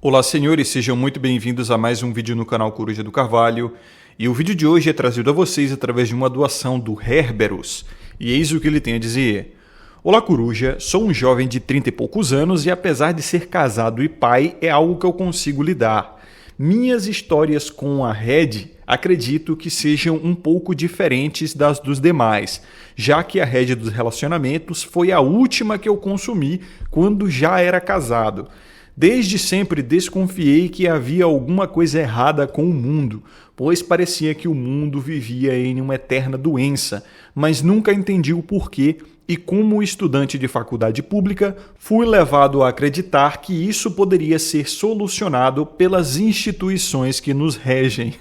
Olá senhores, sejam muito bem-vindos a mais um vídeo no canal Coruja do Carvalho. E o vídeo de hoje é trazido a vocês através de uma doação do Herberus. E eis o que ele tem a dizer. Olá Coruja, sou um jovem de 30 e poucos anos e apesar de ser casado e pai, é algo que eu consigo lidar. Minhas histórias com a Red acredito que sejam um pouco diferentes das dos demais, já que a Red dos relacionamentos foi a última que eu consumi quando já era casado. Desde sempre desconfiei que havia alguma coisa errada com o mundo, pois parecia que o mundo vivia em uma eterna doença, mas nunca entendi o porquê e como estudante de faculdade pública, fui levado a acreditar que isso poderia ser solucionado pelas instituições que nos regem.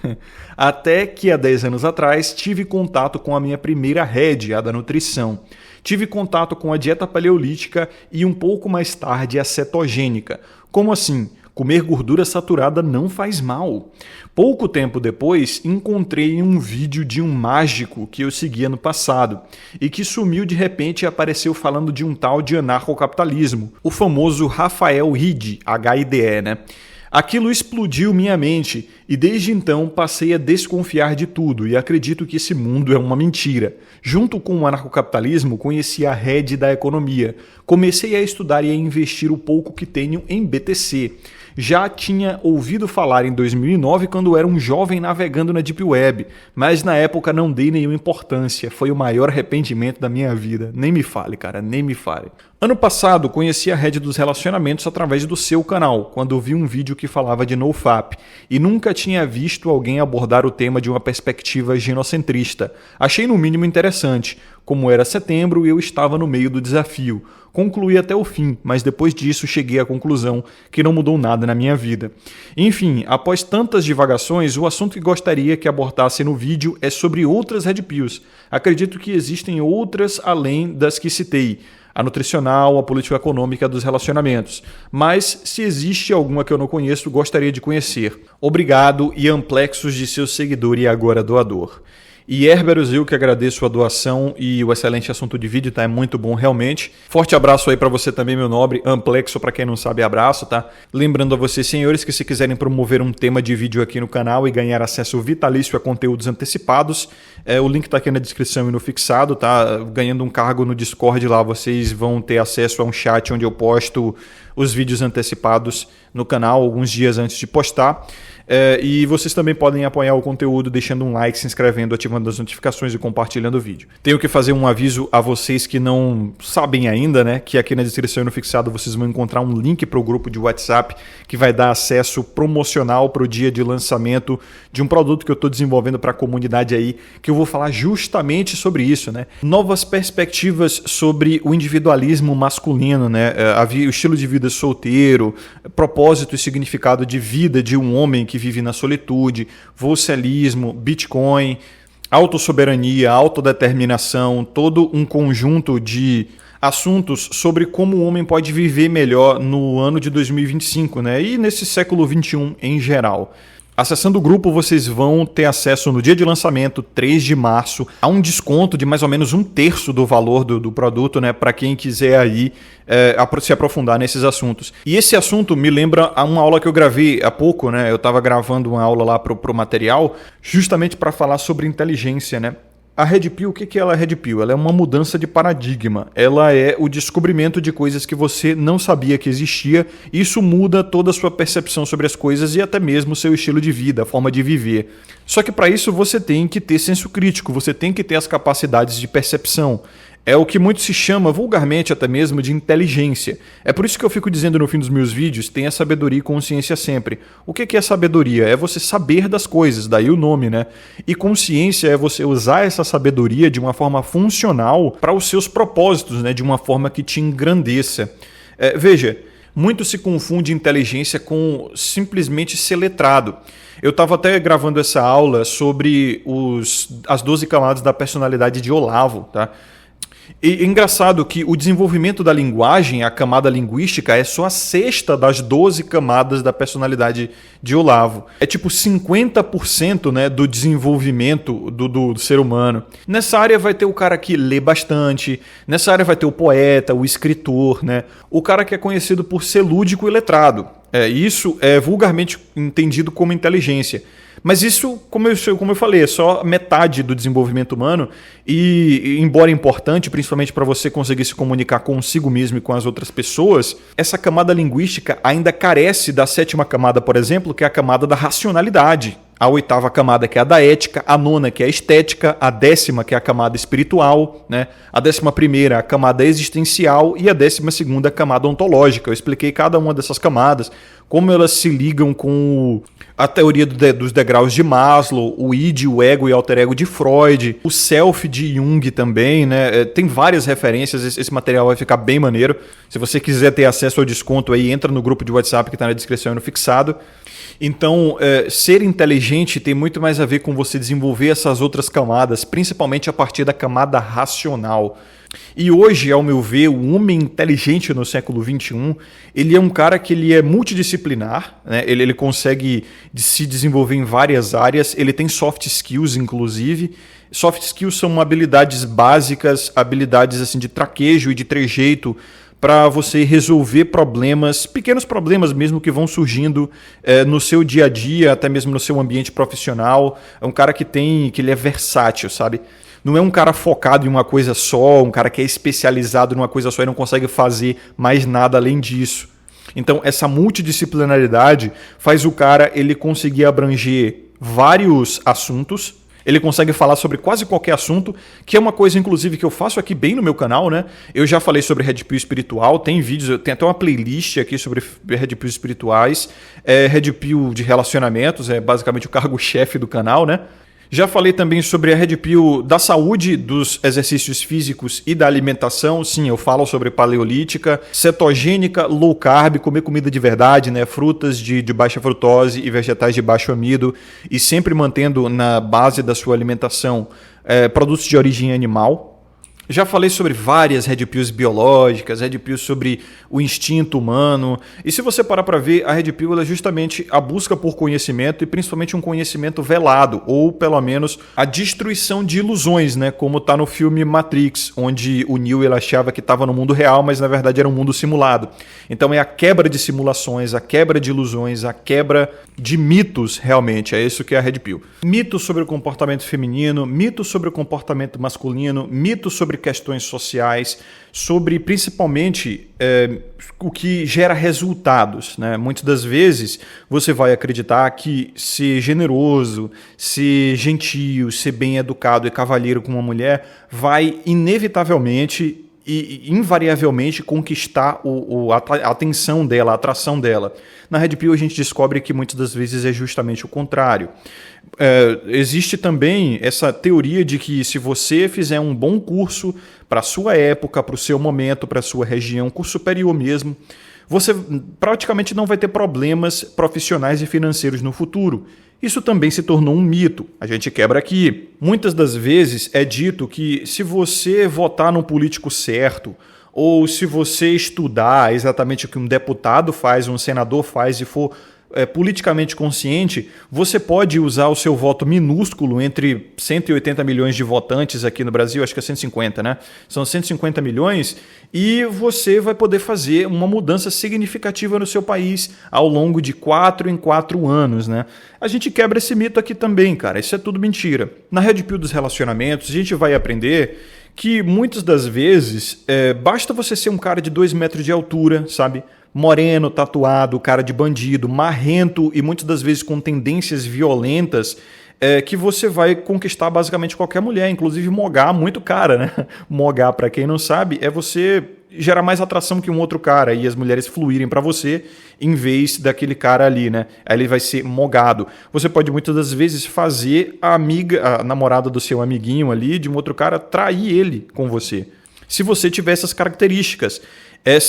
Até que há 10 anos atrás tive contato com a minha primeira Red, a da nutrição. Tive contato com a dieta paleolítica e um pouco mais tarde a cetogênica. Como assim? Comer gordura saturada não faz mal. Pouco tempo depois, encontrei um vídeo de um mágico que eu seguia no passado e que sumiu de repente e apareceu falando de um tal de anarcocapitalismo, o famoso Rafael Hide, H-I-D-E, né? Aquilo explodiu minha mente e desde então passei a desconfiar de tudo e acredito que esse mundo é uma mentira. Junto com o anarcocapitalismo, conheci a Red da economia. Comecei a estudar e a investir o pouco que tenho em BTC. Já tinha ouvido falar em 2009 quando era um jovem navegando na Deep Web, mas na época não dei nenhuma importância. Foi o maior arrependimento da minha vida. Nem me fale, cara, nem me fale. Ano passado conheci a Red dos relacionamentos através do seu canal, quando vi um vídeo que falava de NoFap, e nunca tinha visto alguém abordar o tema de uma perspectiva ginocentrista. Achei no mínimo interessante. Como era setembro, eu estava no meio do desafio. Concluí até o fim, mas depois disso cheguei à conclusão que não mudou nada na minha vida. Enfim, após tantas divagações, o assunto que gostaria que abordasse no vídeo é sobre outras Red Pills. Acredito que existem outras além das que citei. A nutricional, a político-econômica dos relacionamentos. Mas, se existe alguma que eu não conheço, gostaria de conhecer. Obrigado e amplexos de seu seguidor e agora doador. E Herberus, eu que agradeço a doação e o excelente assunto de vídeo, tá? É muito bom realmente. Forte abraço aí para você também, meu nobre. Amplexo, para quem não sabe, abraço, tá? Lembrando a vocês, senhores, que se quiserem promover um tema de vídeo aqui no canal e ganhar acesso vitalício a conteúdos antecipados, o link tá aqui na descrição e no fixado, tá? Ganhando um cargo no Discord lá, vocês vão ter acesso a um chat onde eu posto os vídeos antecipados no canal alguns dias antes de postar. E vocês também podem apoiar o conteúdo deixando um like, se inscrevendo, ativando as notificações e compartilhando o vídeo. Tenho que fazer um aviso a vocês que não sabem ainda, né? Que aqui na descrição e no fixado vocês vão encontrar um link para o grupo de WhatsApp que vai dar acesso promocional para o dia de lançamento de um produto que eu estou desenvolvendo para a comunidade aí, que eu vou falar justamente sobre isso, né? Novas perspectivas sobre o individualismo masculino, né? O estilo de vida solteiro, propósito e significado de vida de um homem que vive na solitude, vocalismo, Bitcoin, autossoberania, autodeterminação, todo um conjunto de assuntos sobre como o homem pode viver melhor no ano de 2025, né? E nesse século XXI em geral. Acessando o grupo, vocês vão ter acesso no dia de lançamento, 3 de março, a um desconto de mais ou menos 1/3 do valor do produto, né, para quem quiser aí se aprofundar nesses assuntos. E esse assunto me lembra a uma aula que eu gravei há pouco, né? Eu estava gravando uma aula lá pro material, justamente para falar sobre inteligência, né? A Red Pill, o que ela é Red Pill? Ela é uma mudança de paradigma. Ela é o descobrimento de coisas que você não sabia que existia. Isso muda toda a sua percepção sobre as coisas e até mesmo o seu estilo de vida, a forma de viver. Só que para isso você tem que ter senso crítico, você tem que ter as capacidades de percepção. É o que muito se chama, vulgarmente até mesmo, de inteligência. É por isso que eu fico dizendo no fim dos meus vídeos, tenha sabedoria e consciência sempre. O que é sabedoria? É você saber das coisas, daí o nome, né? E consciência é você usar essa sabedoria de uma forma funcional para os seus propósitos, né? De uma forma que te engrandeça. Veja, muito se confunde inteligência com simplesmente ser letrado. Eu estava até gravando essa aula sobre as 12 camadas da personalidade de Olavo, tá? E é engraçado que o desenvolvimento da linguagem, a camada linguística, é só a 6ª das 12 camadas da personalidade de Olavo. É tipo 50%, né, do desenvolvimento do ser humano. Nessa área vai ter o cara que lê bastante, nessa área vai ter o poeta, o escritor, né, o cara que é conhecido por ser lúdico e letrado. Isso é vulgarmente entendido como inteligência. Mas isso, como eu falei, é só metade do desenvolvimento humano e, embora importante, principalmente para você conseguir se comunicar consigo mesmo e com as outras pessoas, essa camada linguística ainda carece da 7ª camada, por exemplo, que é a camada da racionalidade. A 8ª camada, que é a da ética, a 9ª, que é a estética, a 10ª, que é a camada espiritual, né? A 11ª, a camada existencial, e a 12ª, a camada ontológica. Eu expliquei cada uma dessas camadas, como elas se ligam com a teoria dos degraus de Maslow, o id, o ego e alter ego de Freud, o self de Jung também, né? Tem várias referências, esse material vai ficar bem maneiro. Se você quiser ter acesso ao desconto aí, entra no grupo de WhatsApp que está na descrição e no fixado. Então, ser inteligente tem muito mais a ver com você desenvolver essas outras camadas, principalmente a partir da camada racional. E hoje, ao meu ver, o homem inteligente no século XXI, ele é um cara que ele é multidisciplinar, né? Ele consegue se desenvolver em várias áreas, ele tem soft skills, inclusive. Soft skills são habilidades básicas, habilidades assim, de traquejo e de trejeito, para você resolver problemas, pequenos problemas mesmo que vão surgindo no seu dia a dia, até mesmo no seu ambiente profissional. É um cara que ele é versátil, sabe? Não é um cara focado em uma coisa só, um cara que é especializado em uma coisa só e não consegue fazer mais nada além disso. Então, essa multidisciplinaridade faz o cara ele conseguir abranger vários assuntos. Ele consegue falar sobre quase qualquer assunto, que é uma coisa, inclusive, que eu faço aqui bem no meu canal, né? Eu já falei sobre Red Pill espiritual, tem vídeos, tem até uma playlist aqui sobre Red Pill espirituais, Red Pill de relacionamentos, é basicamente o cargo-chefe do canal, né? Já falei também sobre a Red Pill da saúde, dos exercícios físicos e da alimentação. Sim, eu falo sobre paleolítica, cetogênica, low carb, comer comida de verdade, né? Frutas de baixa frutose e vegetais de baixo amido, e sempre mantendo na base da sua alimentação produtos de origem animal. Já falei sobre várias Red Pills biológicas, Red Pills sobre o instinto humano. E se você parar para ver, a Red Pill é justamente a busca por conhecimento e principalmente um conhecimento velado, ou pelo menos a destruição de ilusões, né? Como está no filme Matrix, onde o Neo ele achava que estava no mundo real, mas na verdade era um mundo simulado. Então é a quebra de simulações, a quebra de ilusões, a quebra de mitos, realmente. É isso que é a Red Pill. Mitos sobre o comportamento feminino, mitos sobre o comportamento masculino, mitos sobre questões sociais, sobre principalmente o que gera resultados, né? Muitas das vezes você vai acreditar que ser generoso, ser gentil, ser bem educado e cavalheiro com uma mulher vai inevitavelmente e invariavelmente conquistar a atenção dela, a atração dela. Na Red Pill a gente descobre que muitas das vezes é justamente o contrário. Existe também essa teoria de que se você fizer um bom curso para a sua época, para o seu momento, para a sua região, curso superior mesmo, você praticamente não vai ter problemas profissionais e financeiros no futuro. Isso também se tornou um mito. A gente quebra aqui. Muitas das vezes é dito que se você votar no político certo, ou se você estudar exatamente o que um deputado faz, um senador faz e for politicamente consciente, você pode usar o seu voto minúsculo entre 180 milhões de votantes aqui no Brasil, acho que é 150, né? São 150 milhões e você vai poder fazer uma mudança significativa no seu país ao longo de 4 em 4 anos, né? A gente quebra esse mito aqui também, cara. Isso é tudo mentira. Na Red Pill dos relacionamentos, a gente vai aprender que muitas das vezes basta você ser um cara de 2 metros de altura, sabe? Moreno, tatuado, cara de bandido, marrento e muitas das vezes com tendências violentas, que você vai conquistar basicamente qualquer mulher, inclusive mogar muito cara, né? Mogar, para quem não sabe, é você gerar mais atração que um outro cara e as mulheres fluírem para você em vez daquele cara ali, né? Aí ele vai ser mogado. Você pode muitas das vezes fazer a namorada do seu amiguinho ali, de um outro cara, trair ele com você. Se você tiver essas características.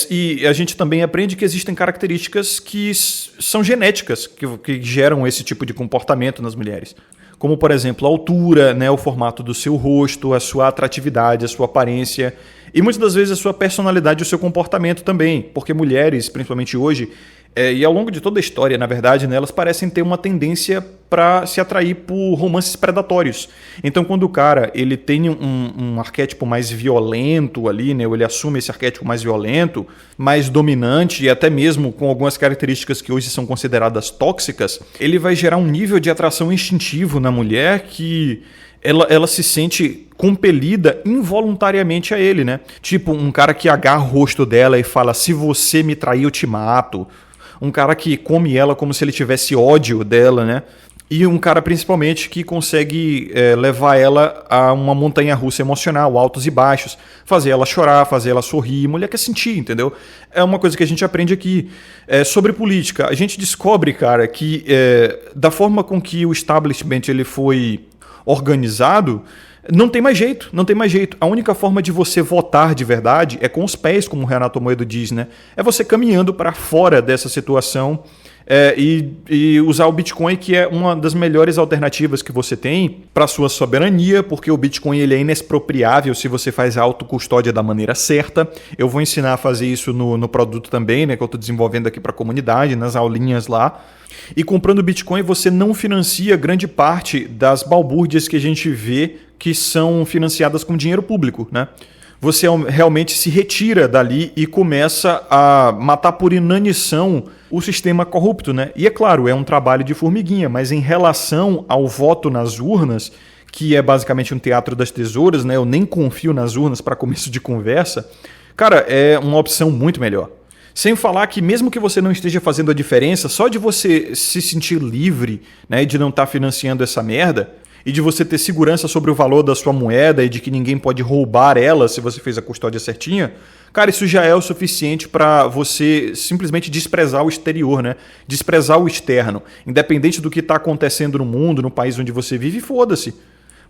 E a gente também aprende que existem características que são genéticas, que geram esse tipo de comportamento nas mulheres. Como, por exemplo, a altura, né, o formato do seu rosto, a sua atratividade, a sua aparência e muitas das vezes a sua personalidade e o seu comportamento também. Porque mulheres, principalmente hoje, E ao longo de toda a história, na verdade, né, elas parecem ter uma tendência para se atrair por romances predatórios. Então, quando o cara ele tem um arquétipo mais violento ali, né, ou ele assume esse arquétipo mais violento, mais dominante e até mesmo com algumas características que hoje são consideradas tóxicas, ele vai gerar um nível de atração instintivo na mulher que ela se sente compelida involuntariamente a ele, né? Tipo, um cara que agarra o rosto dela e fala: se você me trair, eu te mato. Um cara que come ela como se ele tivesse ódio dela, né? E um cara, principalmente, que consegue levar ela a uma montanha-russa emocional, altos e baixos, fazer ela chorar, fazer ela sorrir. Mulher quer sentir, entendeu? É uma coisa que a gente aprende aqui. Sobre política, a gente descobre, cara, que da forma com que o establishment ele foi organizado, não tem mais jeito, não tem mais jeito. A única forma de você votar de verdade é com os pés, como o Renato Moedo diz, né? É você caminhando para fora dessa situação e usar o Bitcoin, que é uma das melhores alternativas que você tem para a sua soberania, porque o Bitcoin ele é inexpropriável se você faz a autocustódia da maneira certa. Eu vou ensinar a fazer isso no produto também, né, que eu estou desenvolvendo aqui para a comunidade, nas aulinhas lá. E comprando Bitcoin você não financia grande parte das balbúrdias que a gente vê que são financiadas com dinheiro público, né? Você realmente se retira dali e começa a matar por inanição o sistema corrupto, né? E é claro, é um trabalho de formiguinha, mas em relação ao voto nas urnas, que é basicamente um teatro das tesouras, né? Eu nem confio nas urnas para começo de conversa. Cara, é uma opção muito melhor. Sem falar que mesmo que você não esteja fazendo a diferença, só de você se sentir livre, né, de não estar financiando essa merda, e de você ter segurança sobre o valor da sua moeda e de que ninguém pode roubar ela se você fez a custódia certinha, cara, isso já é o suficiente para você simplesmente desprezar o exterior, né? Desprezar o externo. Independente do que está acontecendo no mundo, no país onde você vive, foda-se.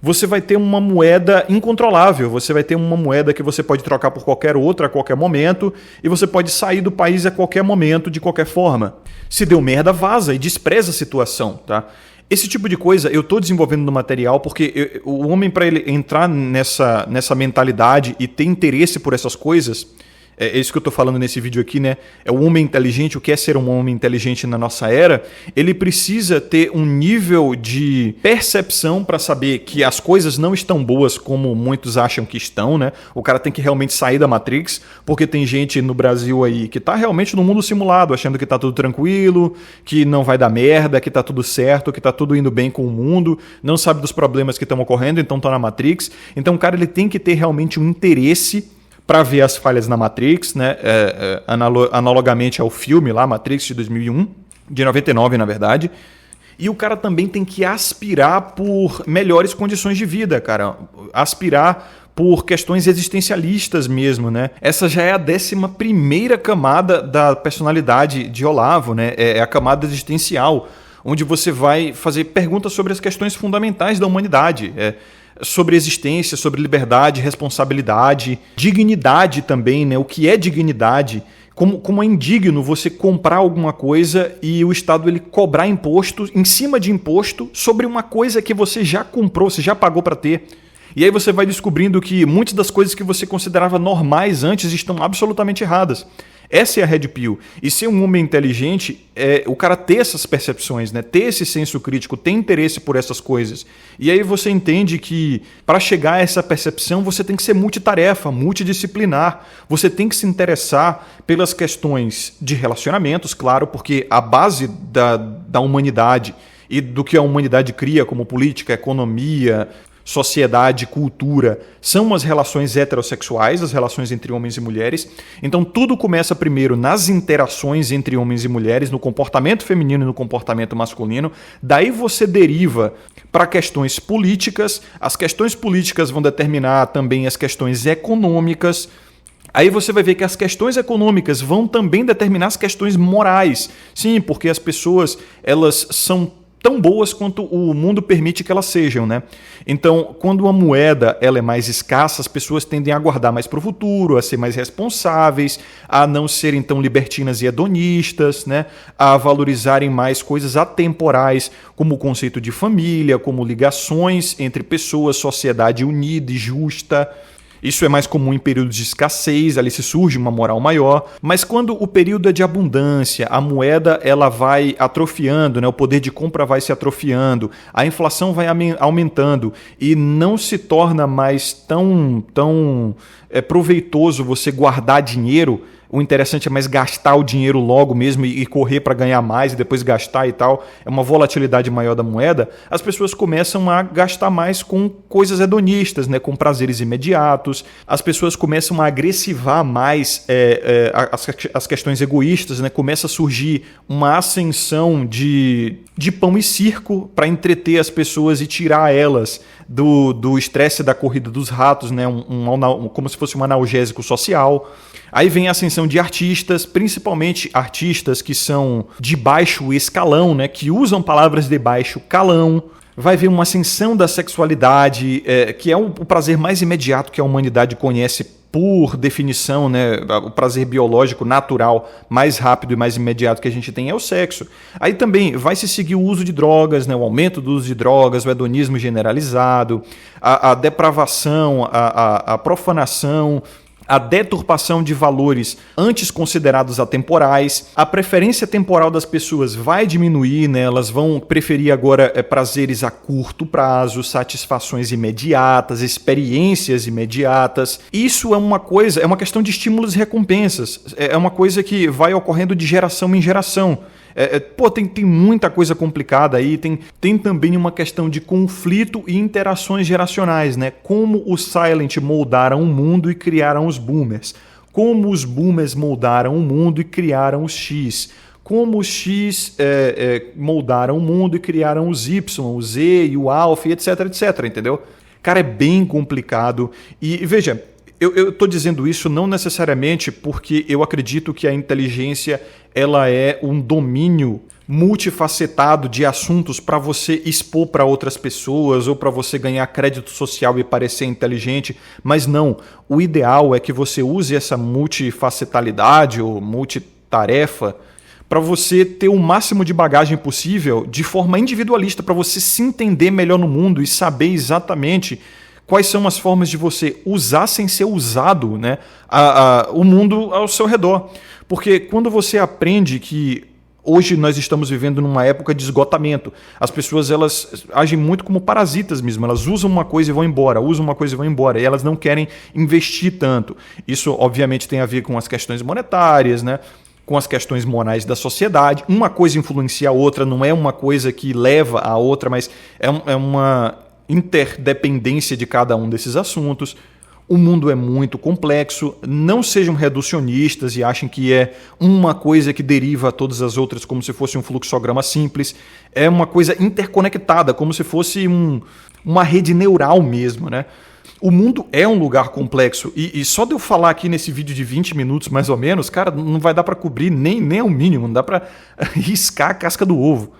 Você vai ter uma moeda incontrolável, você vai ter uma moeda que você pode trocar por qualquer outra a qualquer momento e você pode sair do país a qualquer momento, de qualquer forma. Se deu merda, vaza e despreza a situação, tá? Esse tipo de coisa eu estou desenvolvendo no material porque o homem, para ele entrar nessa mentalidade e ter interesse por essas coisas, é isso que eu estou falando nesse vídeo aqui, né? É o homem inteligente, o que é ser um homem inteligente na nossa era, ele precisa ter um nível de percepção para saber que as coisas não estão boas como muitos acham que estão, né? O cara tem que realmente sair da Matrix, porque tem gente no Brasil aí que está realmente no mundo simulado, achando que está tudo tranquilo, que não vai dar merda, que está tudo certo, que está tudo indo bem com o mundo, não sabe dos problemas que estão ocorrendo, então está na Matrix. Então o cara ele tem que ter realmente um interesse para ver as falhas na Matrix, né? Analogamente ao filme lá, Matrix de 2001, de 99 na verdade. E o cara também tem que aspirar por melhores condições de vida, cara. Aspirar por questões existencialistas mesmo, né? Essa já é a 11ª camada da personalidade de Olavo, né? É a camada existencial, onde você vai fazer perguntas sobre as questões fundamentais da humanidade, sobre existência, sobre liberdade, responsabilidade, dignidade também, né? O que é dignidade? Como é indigno você comprar alguma coisa e o Estado ele cobrar imposto em cima de imposto sobre uma coisa que você já comprou, você já pagou para ter. E aí você vai descobrindo que muitas das coisas que você considerava normais antes estão absolutamente erradas. Essa é a Red Pill. E ser um homem inteligente é o cara ter essas percepções, né? Ter esse senso crítico, ter interesse por essas coisas. E aí você entende que para chegar a essa percepção você tem que ser multitarefa, multidisciplinar. Você tem que se interessar pelas questões de relacionamentos, claro, porque a base da humanidade e do que a humanidade cria como política, economia, sociedade, cultura, são as relações heterossexuais, as relações entre homens e mulheres. Então tudo começa primeiro nas interações entre homens e mulheres, no comportamento feminino e no comportamento masculino. Daí você deriva para questões políticas. As questões políticas vão determinar também as questões econômicas. Aí você vai ver que as questões econômicas vão também determinar as questões morais. Sim, porque as pessoas elas são tão boas quanto o mundo permite que elas sejam, né? Então, quando uma moeda ela é mais escassa, as pessoas tendem a guardar mais para o futuro, a ser mais responsáveis, a não serem tão libertinas e hedonistas, né? A valorizarem mais coisas atemporais, como o conceito de família, como ligações entre pessoas, sociedade unida e justa. Isso é mais comum em períodos de escassez, ali se surge uma moral maior, mas quando o período é de abundância, a moeda ela vai atrofiando, né? O poder de compra vai se atrofiando, a inflação vai aumentando e não se torna mais tão proveitoso você guardar dinheiro. O interessante é mais gastar o dinheiro logo mesmo e correr para ganhar mais e depois gastar e tal. É uma volatilidade maior da moeda. As pessoas começam a gastar mais com coisas hedonistas, né? Com prazeres imediatos. As pessoas começam a agressivar mais as questões egoístas, né? Começa a surgir uma ascensão de pão e circo para entreter as pessoas e tirar elas do estresse da corrida dos ratos, né? Como se fosse um analgésico social. Aí vem a ascensão de artistas, principalmente artistas que são de baixo escalão, né, que usam palavras de baixo calão. Vai vir uma ascensão da sexualidade, que é o prazer mais imediato que a humanidade conhece por definição, né? O prazer biológico natural mais rápido e mais imediato que a gente tem é o sexo. Aí também vai se seguir o uso de drogas, né? O aumento do uso de drogas, o hedonismo generalizado, a depravação, a profanação, a deturpação de valores antes considerados atemporais, a preferência temporal das pessoas vai diminuir, né? Elas vão preferir agora prazeres a curto prazo, satisfações imediatas, experiências imediatas. Isso é uma questão de estímulos e recompensas, é uma coisa que vai ocorrendo de geração em geração. Tem muita coisa complicada aí, tem também uma questão de conflito e interações geracionais, né? Como os Silent moldaram o mundo e criaram os Boomers. Como os Boomers moldaram o mundo e criaram os X. Como os X moldaram o mundo e criaram os Y, o Z e o Alpha, etc, etc, entendeu? Cara, é bem complicado. E veja, eu estou dizendo isso não necessariamente porque eu acredito que a inteligência ela é um domínio multifacetado de assuntos para você expor para outras pessoas ou para você ganhar crédito social e parecer inteligente, mas não. O ideal é que você use essa multifacetalidade ou multitarefa para você ter o máximo de bagagem possível de forma individualista, para você se entender melhor no mundo e saber exatamente quais são as formas de você usar sem ser usado, né, o mundo ao seu redor. Porque quando você aprende que hoje nós estamos vivendo numa época de esgotamento, as pessoas elas agem muito como parasitas mesmo, elas usam uma coisa e vão embora, usam uma coisa e vão embora, e elas não querem investir tanto. Isso obviamente tem a ver com as questões monetárias, né, com as questões morais da sociedade. Uma coisa influencia a outra, não é uma coisa que leva a outra, mas é uma interdependência de cada um desses assuntos. O mundo é muito complexo, não sejam reducionistas e achem que é uma coisa que deriva a todas as outras como se fosse um fluxograma simples. É uma coisa interconectada, como se fosse uma rede neural mesmo, né? O mundo é um lugar complexo e só de eu falar aqui nesse vídeo de 20 minutos mais ou menos, cara, não vai dar para cobrir nem ao mínimo, não dá para riscar a casca do ovo.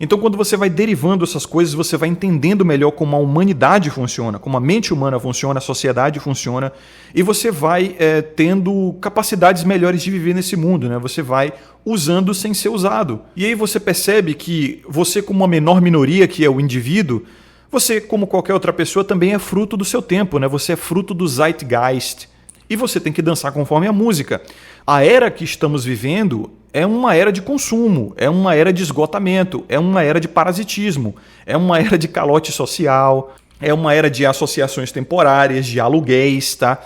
Então, quando você vai derivando essas coisas, você vai entendendo melhor como a humanidade funciona, como a mente humana funciona, a sociedade funciona, e você vai tendo capacidades melhores de viver nesse mundo, né? Você vai usando sem ser usado. E aí você percebe que você, como uma menor minoria, que é o indivíduo, você, como qualquer outra pessoa, também é fruto do seu tempo, né? Você é fruto do zeitgeist. E você tem que dançar conforme a música. A era que estamos vivendo é uma era de consumo, é uma era de esgotamento, é uma era de parasitismo, é uma era de calote social, é uma era de associações temporárias, de aluguéis, tá?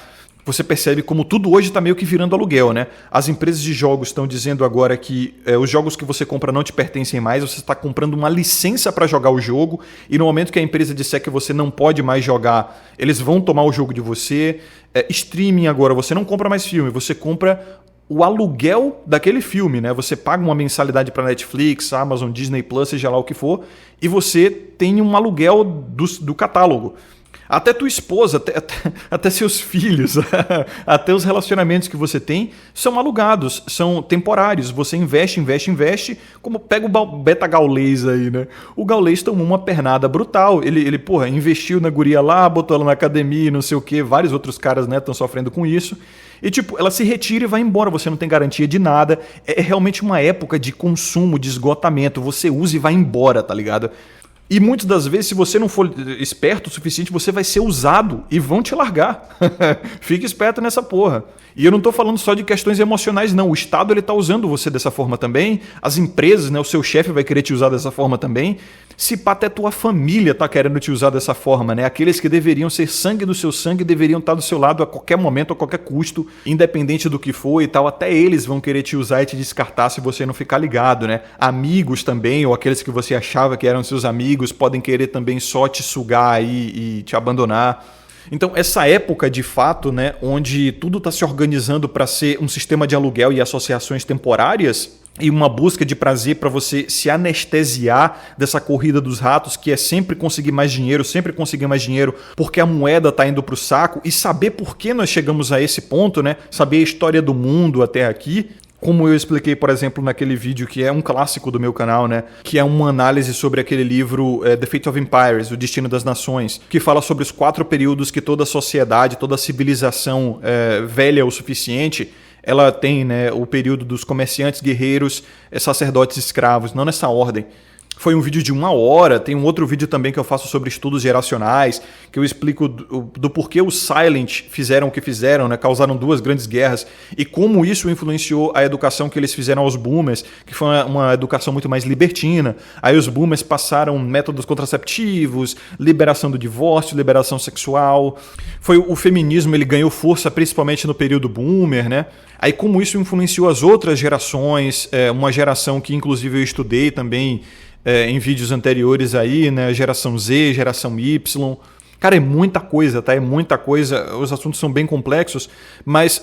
Você percebe como tudo hoje está meio que virando aluguel, né? As empresas de jogos estão dizendo agora que os jogos que você compra não te pertencem mais, você está comprando uma licença para jogar o jogo e no momento que a empresa disser que você não pode mais jogar, eles vão tomar o jogo de você. Streaming agora, você não compra mais filme, você compra o aluguel daquele filme, né? Você paga uma mensalidade para Netflix, Amazon, Disney Plus, seja lá o que for, e você tem um aluguel do catálogo. Até tua esposa, até seus filhos, até os relacionamentos que você tem são alugados, são temporários. Você investe, como pega o Beta Gaulês aí, né? O Gaulês tomou uma pernada brutal. Ele investiu na guria lá, botou ela na academia, não sei o quê. Vários outros caras, né, estão sofrendo com isso. E ela se retira e vai embora, você não tem garantia de nada. É realmente uma época de consumo, de esgotamento. Você usa e vai embora, tá ligado? E muitas das vezes, se você não for esperto o suficiente, você vai ser usado e vão te largar. Fique esperto nessa porra. E eu não estou falando só de questões emocionais, não. O Estado está usando você dessa forma também. As empresas, né, o seu chefe vai querer te usar dessa forma também. Se pá, até tua família está querendo te usar dessa forma, né? Aqueles que deveriam ser sangue do seu sangue deveriam estar do seu lado a qualquer momento, a qualquer custo, independente do que for e tal. Até eles vão querer te usar e te descartar se você não ficar ligado, né? Amigos também, ou aqueles que você achava que eram seus amigos, podem querer também só te sugar aí e te abandonar. Então, essa época, de fato, né, onde tudo está se organizando para ser um sistema de aluguel e associações temporárias e uma busca de prazer para você se anestesiar dessa corrida dos ratos, que é sempre conseguir mais dinheiro, porque a moeda está indo para o saco, e saber por que nós chegamos a esse ponto, né, saber a história do mundo até aqui. Como eu expliquei, por exemplo, naquele vídeo que é um clássico do meu canal, né? Que é uma análise sobre aquele livro The Fate of Empires, O Destino das Nações, que fala sobre os 4 períodos que toda sociedade, toda civilização velha o suficiente, ela tem, né, o período dos comerciantes, guerreiros, sacerdotes, escravos, não nessa ordem. Foi um vídeo de 1 hora, tem um outro vídeo também que eu faço sobre estudos geracionais, que eu explico do porquê os Silent fizeram o que fizeram, né? Causaram 2 grandes guerras, e como isso influenciou a educação que eles fizeram aos boomers, que foi uma educação muito mais libertina. Aí os boomers passaram métodos contraceptivos, liberação do divórcio, liberação sexual. Foi o feminismo, ele ganhou força principalmente no período boomer, né? Aí como isso influenciou as outras gerações, uma geração que inclusive eu estudei também, em vídeos anteriores aí, né? Geração Z, geração Y. Cara, é muita coisa, tá? É muita coisa. Os assuntos são bem complexos, mas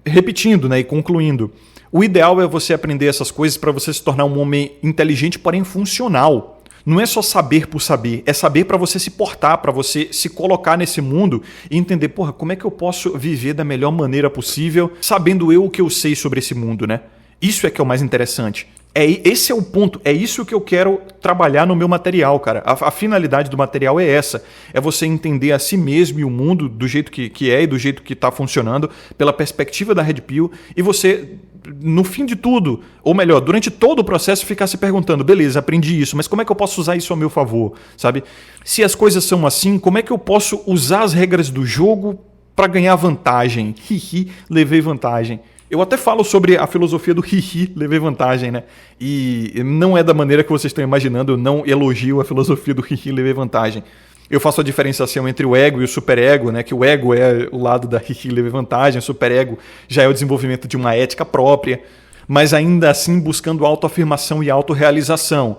repetindo, né, e concluindo, o ideal é você aprender essas coisas para você se tornar um homem inteligente, porém funcional. Não é só saber por saber, é saber para você se portar, para você se colocar nesse mundo e entender, porra, como é que eu posso viver da melhor maneira possível, sabendo eu o que eu sei sobre esse mundo, né? Isso é que é o mais interessante. Esse é o ponto, é isso que eu quero trabalhar no meu material, cara. A finalidade do material é essa, é você entender a si mesmo e o mundo do jeito que é e do jeito que está funcionando, pela perspectiva da Red Pill, e você, no fim de tudo, ou melhor, durante todo o processo, ficar se perguntando, beleza, aprendi isso, mas como é que eu posso usar isso a meu favor, sabe? Se as coisas são assim, como é que eu posso usar as regras do jogo para ganhar vantagem? Hihi, levei vantagem. Eu até falo sobre a filosofia do hihi, levei vantagem, né? E não é da maneira que vocês estão imaginando, eu não elogio a filosofia do hihi, levei vantagem. Eu faço a diferenciação entre o ego e o superego, né? Que o ego é o lado da hihi, levei vantagem, o superego já é o desenvolvimento de uma ética própria, mas ainda assim buscando autoafirmação e autorrealização.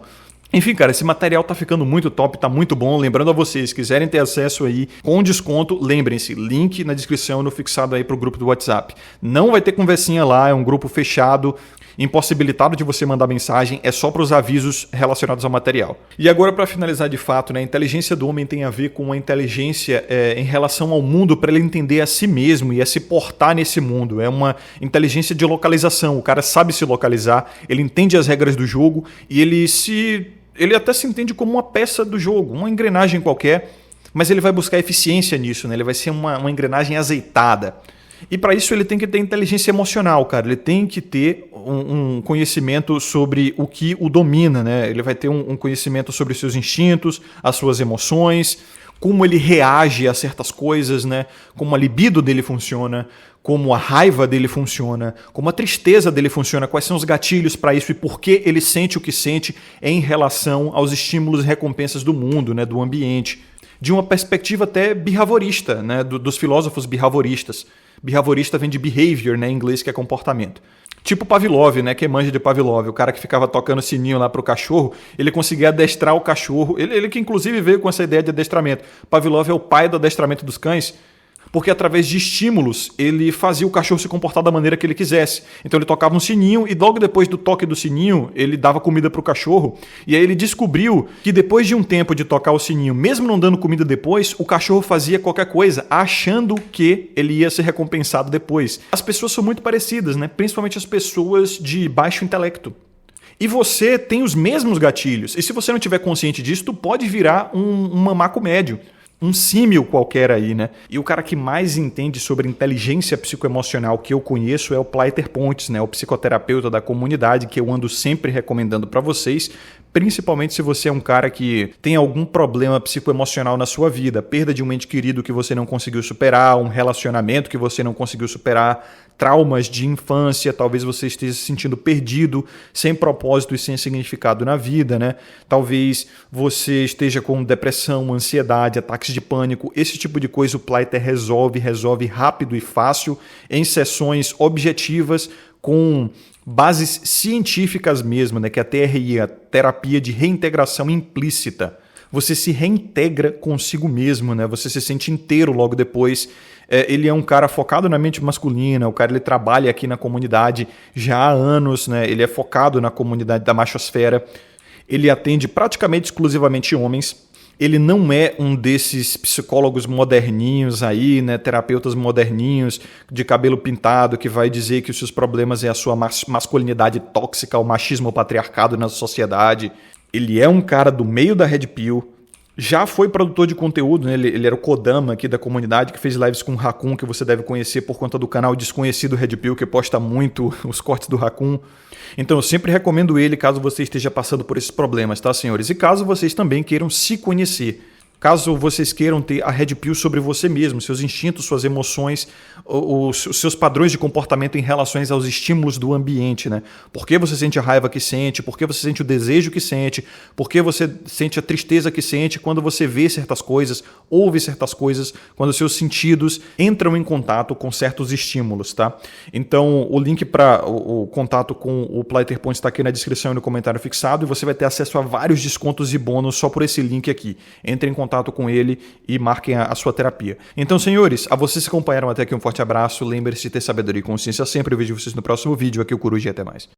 Enfim, cara, esse material tá ficando muito top, tá muito bom. Lembrando a vocês, quiserem ter acesso aí com desconto, lembrem-se, link na descrição no fixado aí pro grupo do WhatsApp. Não vai ter conversinha lá, é um grupo fechado, impossibilitado de você mandar mensagem, é só para os avisos relacionados ao material. E agora, para finalizar de fato, né, a inteligência do homem tem a ver com a inteligência em relação ao mundo, para ele entender a si mesmo e a se portar nesse mundo. É uma inteligência de localização, o cara sabe se localizar, ele entende as regras do jogo e ele até se entende como uma peça do jogo, uma engrenagem qualquer, mas ele vai buscar eficiência nisso, né? Ele vai ser uma engrenagem azeitada. E para isso ele tem que ter inteligência emocional, cara. Ele tem que ter um conhecimento sobre o que o domina, né? Ele vai ter um conhecimento sobre os seus instintos, as suas emoções, como ele reage a certas coisas, né? Como a libido dele funciona, como a raiva dele funciona, como a tristeza dele funciona, quais são os gatilhos para isso e por que ele sente o que sente em relação aos estímulos e recompensas do mundo, né? Do ambiente. De uma perspectiva até behaviorista, né? Dos filósofos behavioristas. Behaviorista vem de behavior, né, em inglês, que é comportamento. Tipo Pavlov, né, que manja de Pavlov, o cara que ficava tocando sininho lá pro cachorro, ele conseguia adestrar o cachorro, ele que inclusive veio com essa ideia de adestramento. Pavlov é o pai do adestramento dos cães, porque através de estímulos ele fazia o cachorro se comportar da maneira que ele quisesse. Então ele tocava um sininho e logo depois do toque do sininho ele dava comida para o cachorro. E aí ele descobriu que depois de um tempo de tocar o sininho, mesmo não dando comida depois, o cachorro fazia qualquer coisa, achando que ele ia ser recompensado depois. As pessoas são muito parecidas, né? Principalmente as pessoas de baixo intelecto. E você tem os mesmos gatilhos. E se você não estiver consciente disso, tu pode virar um mamaco médio. um símil qualquer aí, né? E o cara que mais entende sobre inteligência psicoemocional que eu conheço é o Plaiter Pontes, né? O psicoterapeuta da comunidade que eu ando sempre recomendando para vocês, principalmente se você é um cara que tem algum problema psicoemocional na sua vida, perda de um ente querido que você não conseguiu superar, um relacionamento que você não conseguiu superar, traumas de infância, talvez você esteja se sentindo perdido, sem propósito e sem significado na vida, né? Talvez você esteja com depressão, ansiedade, ataques de pânico, esse tipo de coisa o Plaiter resolve rápido e fácil, em sessões objetivas, com bases científicas mesmo, né? Que é a TRI, a terapia de reintegração implícita. Você se reintegra consigo mesmo, né? Você se sente inteiro logo depois. Ele é um cara focado na mente masculina, o cara ele trabalha aqui na comunidade já há anos, né? Ele é focado na comunidade da machosfera, ele atende praticamente exclusivamente homens, ele não é um desses psicólogos moderninhos aí, né? Terapeutas moderninhos de cabelo pintado que vai dizer que os seus problemas é a sua masculinidade tóxica, o machismo patriarcado na sociedade. Ele é um cara do meio da Red Pill, já foi produtor de conteúdo, né? Ele era o Kodama aqui da comunidade, que fez lives com o Raccoon, que você deve conhecer por conta do canal Desconhecido Red Pill, que posta muito os cortes do Raccoon. Então eu sempre recomendo ele caso você esteja passando por esses problemas, tá, senhores? E caso vocês também queiram se conhecer. Caso vocês queiram ter a Red Pill sobre você mesmo, seus instintos, suas emoções, os seus padrões de comportamento em relação aos estímulos do ambiente, né? Por que você sente a raiva que sente? Por que você sente o desejo que sente? Por que você sente a tristeza que sente quando você vê certas coisas, ouve certas coisas, quando seus sentidos entram em contato com certos estímulos, tá? Então, o link para o contato com o Plaiter Pontes está aqui na descrição e no comentário fixado, e você vai ter acesso a vários descontos e bônus só por esse link aqui. Entre em contato com ele e marquem a sua terapia. Então, senhores, a vocês que acompanharam até aqui, um forte abraço. Lembre-se de ter sabedoria e consciência sempre. Eu vejo vocês no próximo vídeo. Aqui é o Coruja e até mais.